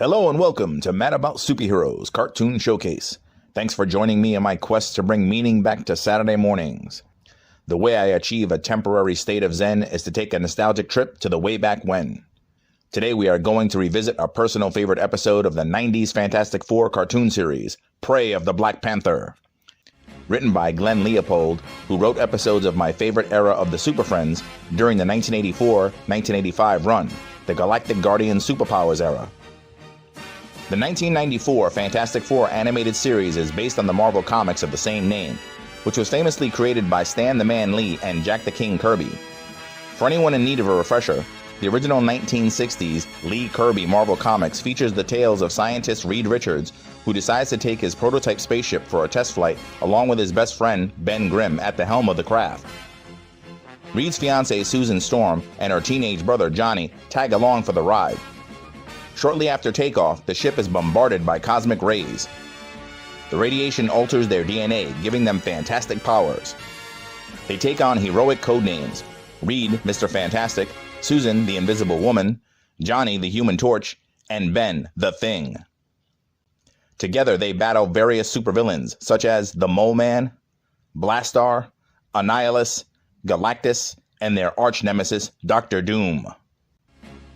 Hello and welcome to Mad About Superheroes Cartoon Showcase. Thanks for joining me in my quest to bring meaning back to Saturday mornings. The way I achieve a temporary state of zen is to take a nostalgic trip to the way back when. Today we are going to revisit a personal favorite episode of the 90s Fantastic Four cartoon series, Prey of the Black Panther. Written by Glenn Leopold, who wrote episodes of my favorite era of the Super Friends during the 1984-1985 run, the Galactic Guardian Superpowers era. The 1994 Fantastic Four animated series is based on the Marvel comics of the same name, which was famously created by Stan the Man Lee and Jack the King Kirby. For anyone in need of a refresher, the original 1960s Lee Kirby Marvel Comics features the tales of scientist Reed Richards, who decides to take his prototype spaceship for a test flight along with his best friend Ben Grimm at the helm of the craft. Reed's fiancée Susan Storm and her teenage brother Johnny tag along for the ride. Shortly after takeoff, the ship is bombarded by cosmic rays. The radiation alters their DNA, giving them fantastic powers. They take on heroic codenames: Reed, Mr. Fantastic, Susan, the Invisible Woman, Johnny, the Human Torch, and Ben, the Thing. Together, they battle various supervillains, such as the Mole Man, Blastar, Annihilus, Galactus, and their arch-nemesis, Dr. Doom.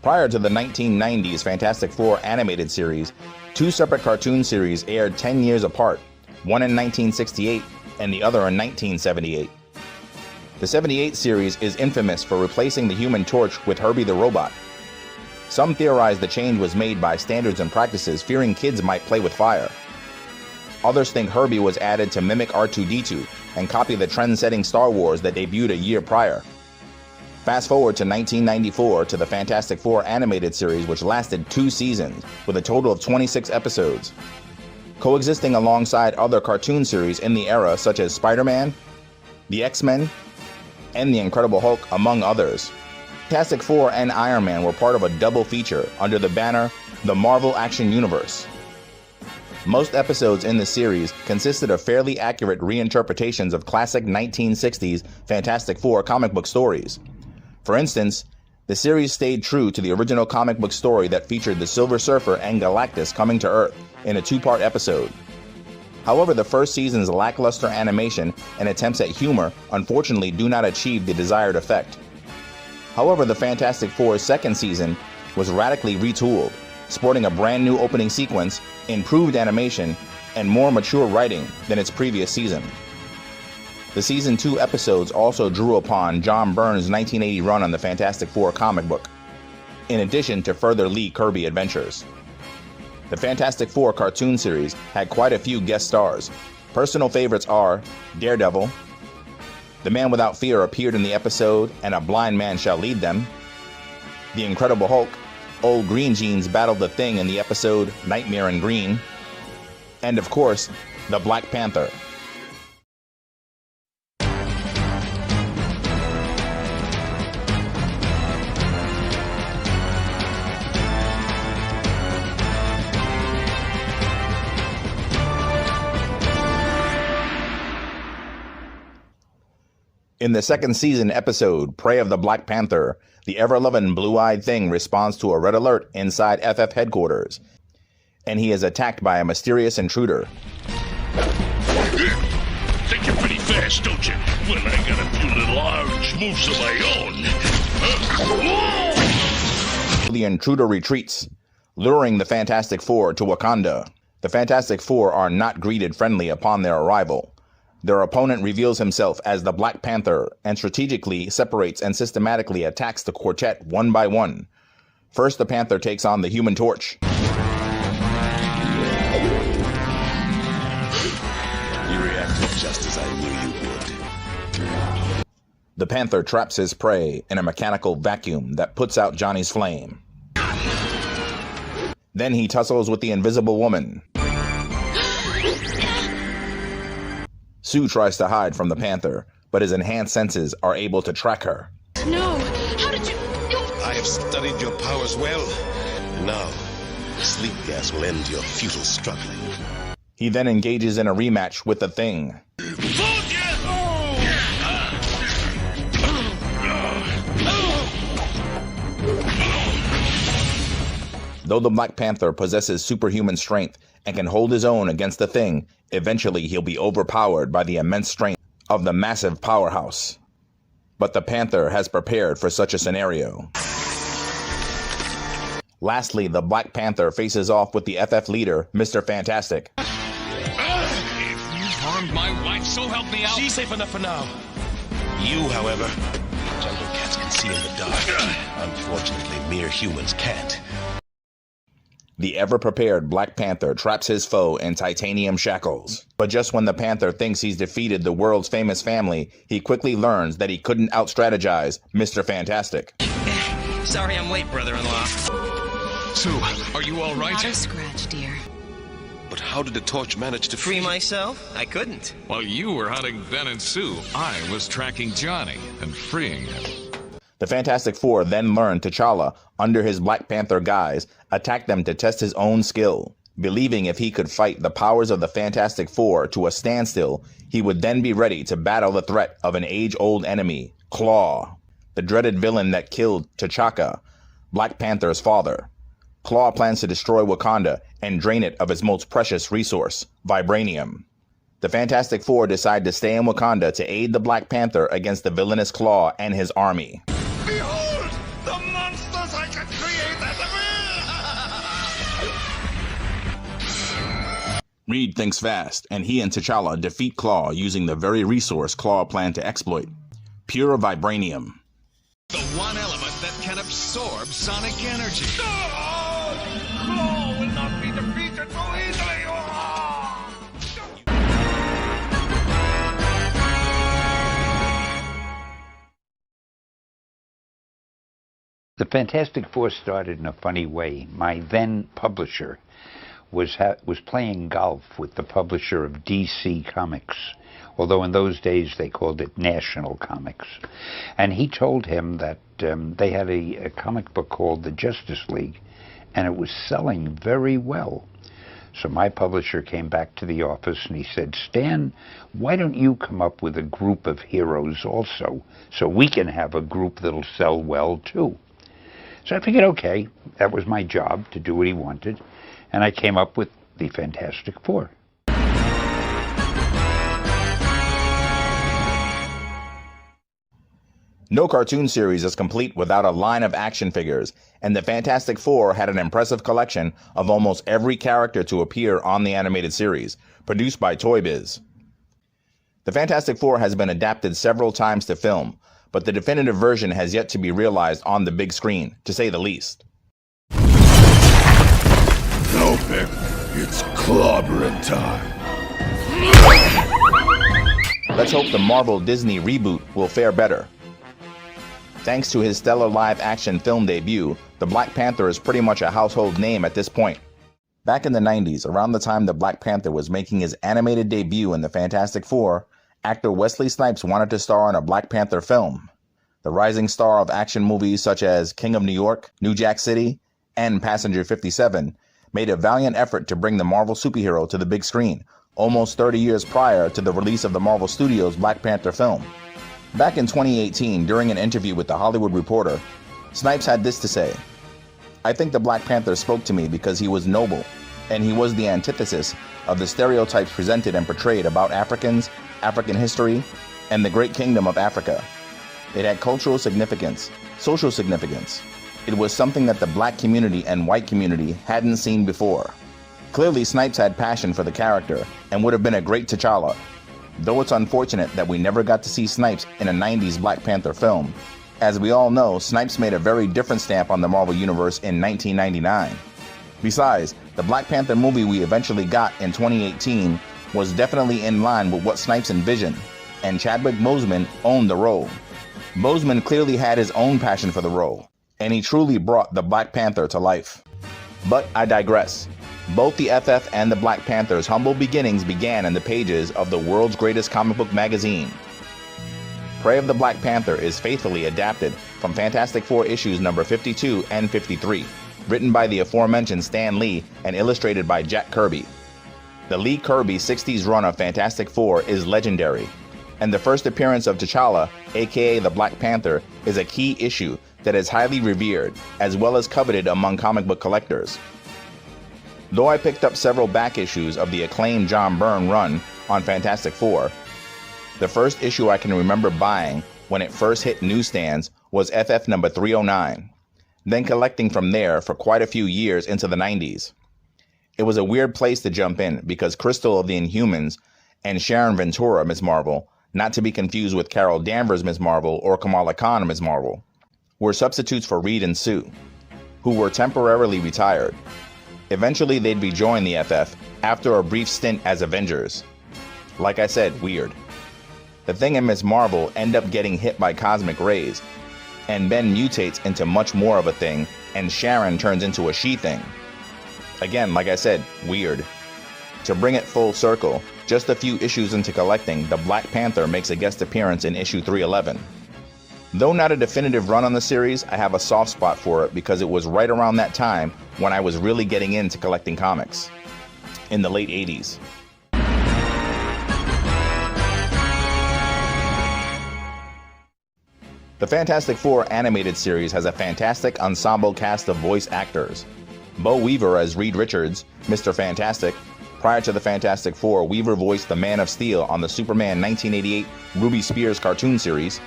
Prior to the 1990s Fantastic Four animated series, two separate cartoon series aired 10 years apart, one in 1968 and the other in 1978. The 78 series is infamous for replacing the Human Torch with Herbie the Robot. Some theorize the change was made by standards and practices, fearing kids might play with fire. Others think Herbie was added to mimic R2-D2 and copy the trend-setting Star Wars that debuted a year prior. Fast forward to 1994 to the Fantastic Four animated series, which lasted 2 seasons, with a total of 26 episodes. Coexisting alongside other cartoon series in the era such as Spider-Man, the X-Men, and the Incredible Hulk, among others. Fantastic Four and Iron Man were part of a double feature under the banner The Marvel Action Universe. Most episodes in the series consisted of fairly accurate reinterpretations of classic 1960s Fantastic Four comic book stories. For instance, the series stayed true to the original comic book story that featured the Silver Surfer and Galactus coming to Earth in a 2-part episode. However, the first season's lackluster animation and attempts at humor unfortunately do not achieve the desired effect. However, the Fantastic Four's second season was radically retooled, sporting a brand new opening sequence, improved animation, and more mature writing than its previous season. The Season 2 episodes also drew upon John Byrne's 1980 run on the Fantastic Four comic book, in addition to further Lee Kirby adventures. The Fantastic Four cartoon series had quite a few guest stars. Personal favorites are Daredevil, The Man Without Fear appeared in the episode And a Blind Man Shall Lead Them, The Incredible Hulk, Old Green Jeans battled the Thing in the episode Nightmare in Green, and of course, the Black Panther. In the second season episode, Prey of the Black Panther, the ever-loving blue-eyed Thing responds to a red alert inside FF headquarters, and he is attacked by a mysterious intruder. Think you're pretty fast, don't you? Well, I got a few little orange moves of my own. The intruder retreats, luring the Fantastic Four to Wakanda. The Fantastic Four are not greeted friendly upon their arrival. Their opponent reveals himself as the Black Panther and strategically separates and systematically attacks the quartet one by one. First, the Panther takes on the Human Torch. You reacted just as I knew you would. The Panther traps his prey in a mechanical vacuum that puts out Johnny's flame. Then he tussles with the Invisible Woman. Sue tries to hide from the Panther, but his enhanced senses are able to track her. No! How did you... I have studied your powers well. Now, sleep gas will end your futile struggling. He then engages in a rematch with the Thing. Though the Black Panther possesses superhuman strength and can hold his own against the Thing, eventually he'll be overpowered by the immense strength of the massive powerhouse. But the Panther has prepared for such a scenario. Lastly, the Black Panther faces off with the FF leader, Mr. Fantastic. If you've harmed my wife, so help me out. She's safe enough for now. You, however, jungle cats can see in the dark. Unfortunately, mere humans can't. The ever-prepared Black Panther traps his foe in titanium shackles. But just when the Panther thinks he's defeated the world's famous family, he quickly learns that he couldn't out-strategize Mr. Fantastic. Sorry I'm late, brother-in-law. Sue, are you all right? Not a scratch, dear. But how did the torch manage to Free myself? I couldn't. While you were hunting Ben and Sue, I was tracking Johnny and freeing him. The Fantastic Four then learned T'Challa, under his Black Panther guise, attacked them to test his own skill, believing if he could fight the powers of the Fantastic Four to a standstill, he would then be ready to battle the threat of an age-old enemy, Claw, the dreaded villain that killed T'Chaka, Black Panther's father. Claw plans to destroy Wakanda and drain it of its most precious resource, vibranium. The Fantastic Four decide to stay in Wakanda to aid the Black Panther against the villainous Claw and his army. Behold, the monsters I can create at the will! Reed thinks fast, and he and T'Challa defeat Claw using the very resource Claw planned to exploit, pure vibranium. The one element that can absorb sonic energy. Claw will not be defeated so easily! The Fantastic Four started in a funny way. My then publisher was playing golf with the publisher of DC Comics, although in those days they called it National Comics. And he told him that they had a comic book called The Justice League, and it was selling very well. So my publisher came back to the office and he said, Stan, why don't you come up with a group of heroes also, so we can have a group that'll sell well too. So I figured, okay, that was my job, to do what he wanted, and I came up with the Fantastic Four. No cartoon series is complete without a line of action figures, and the Fantastic Four had an impressive collection of almost every character to appear on the animated series, produced by Toy Biz. The Fantastic Four has been adapted several times to film, but the definitive version has yet to be realized on the big screen, to say the least. No, Vic, it's clobbering time. Let's hope the Marvel Disney reboot will fare better. Thanks to his stellar live-action film debut, the Black Panther is pretty much a household name at this point. Back in the 90s, around the time the Black Panther was making his animated debut in the Fantastic Four, actor Wesley Snipes wanted to star in a Black Panther film. The rising star of action movies such as King of New York, New Jack City, and Passenger 57 made a valiant effort to bring the Marvel superhero to the big screen, almost 30 years prior to the release of the Marvel Studios' Black Panther film. Back in 2018, during an interview with The Hollywood Reporter, Snipes had this to say: I think the Black Panther spoke to me because he was noble, and he was the antithesis of the stereotypes presented and portrayed about Africans, African history, and the great kingdom of Africa. It had cultural significance, social significance. It was something that the black community and white community hadn't seen before. Clearly, Snipes had passion for the character and would have been a great T'Challa. Though it's unfortunate that we never got to see Snipes in a 90s Black Panther film. As we all know, Snipes made a very different stamp on the Marvel Universe in 1999. Besides, the Black Panther movie we eventually got in 2018 was definitely in line with what Snipes envisioned, and Chadwick Boseman owned the role. Boseman clearly had his own passion for the role, and he truly brought the Black Panther to life. But I digress. Both the FF and the Black Panther's humble beginnings began in the pages of the world's greatest comic book magazine. Prey of the Black Panther is faithfully adapted from Fantastic Four issues number 52 and 53, written by the aforementioned Stan Lee and illustrated by Jack Kirby. The Lee Kirby 60s run of Fantastic Four is legendary, and the first appearance of T'Challa, aka the Black Panther, is a key issue that is highly revered, as well as coveted among comic book collectors. Though I picked up several back issues of the acclaimed John Byrne run on Fantastic Four, the first issue I can remember buying when it first hit newsstands was FF number 309, then collecting from there for quite a few years into the 90s. It was a weird place to jump in because Crystal of the Inhumans and Sharon Ventura, Ms. Marvel, not to be confused with Carol Danvers, Ms. Marvel, or Kamala Khan, Ms. Marvel, were substitutes for Reed and Sue, who were temporarily retired. Eventually they'd rejoin the FF after a brief stint as Avengers. Like I said, weird. The Thing and Ms. Marvel end up getting hit by cosmic rays, and Ben mutates into much more of a Thing, and Sharon turns into a She-Thing. Again, like I said, weird. To bring it full circle, just a few issues into collecting, the Black Panther makes a guest appearance in issue 311. Though not a definitive run on the series, I have a soft spot for it because it was right around that time when I was really getting into collecting comics, in the late 80s. The Fantastic Four animated series has a fantastic ensemble cast of voice actors. Bo Weaver as Reed Richards, Mr. Fantastic. Prior to the Fantastic Four, Weaver voiced the Man of Steel on the Superman 1988 Ruby Spears cartoon series.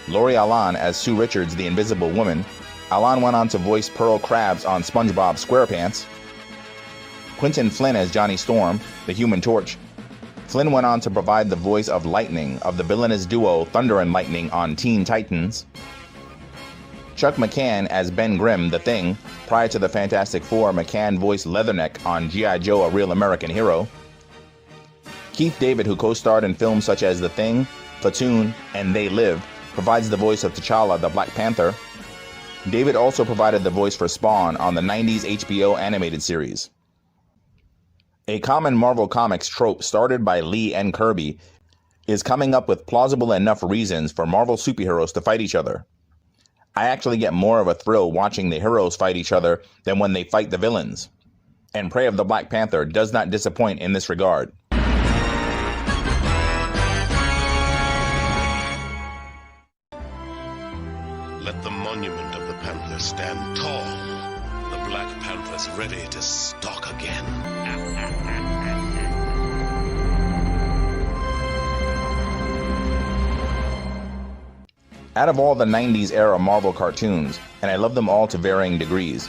Lori Alan as Sue Richards, the Invisible Woman. Alan went on to voice Pearl Krabs on SpongeBob SquarePants. Quentin Flynn as Johnny Storm, the Human Torch. Flynn went on to provide the voice of Lightning of the villainous duo Thunder and Lightning on Teen Titans. Chuck McCann as Ben Grimm, the Thing. Prior to the Fantastic Four, McCann voiced Leatherneck on G.I. Joe, A Real American Hero. Keith David, who co-starred in films such as The Thing, Platoon, and They Live, provides the voice of T'Challa, the Black Panther. David also provided the voice for Spawn on the 90s HBO animated series. A common Marvel Comics trope started by Lee and Kirby is coming up with plausible enough reasons for Marvel superheroes to fight each other. I actually get more of a thrill watching the heroes fight each other than when they fight the villains. And Prey of the Black Panther does not disappoint in this regard. Let the monument of the Panther stand tall. The Black Panther's ready to stalk again. Out of all the 90s era Marvel cartoons, and I love them all to varying degrees,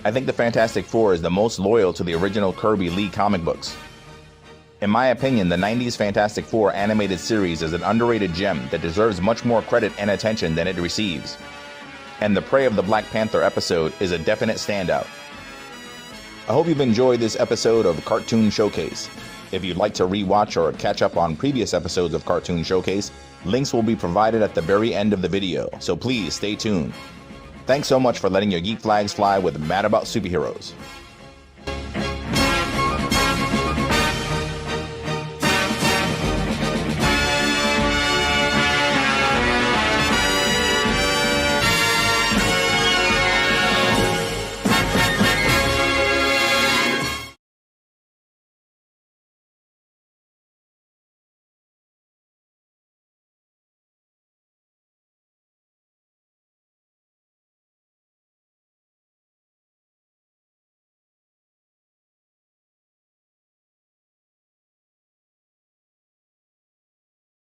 I think the Fantastic Four is the most loyal to the original Kirby Lee comic books. In my opinion, the 90s Fantastic Four animated series is an underrated gem that deserves much more credit and attention than it receives. And the Prey of the Black Panther episode is a definite standout. I hope you've enjoyed this episode of Cartoon Showcase. If you'd like to rewatch or catch up on previous episodes of Cartoon Showcase, links will be provided at the very end of the video, so please stay tuned. Thanks so much for letting your geek flags fly with Mad About Superheroes.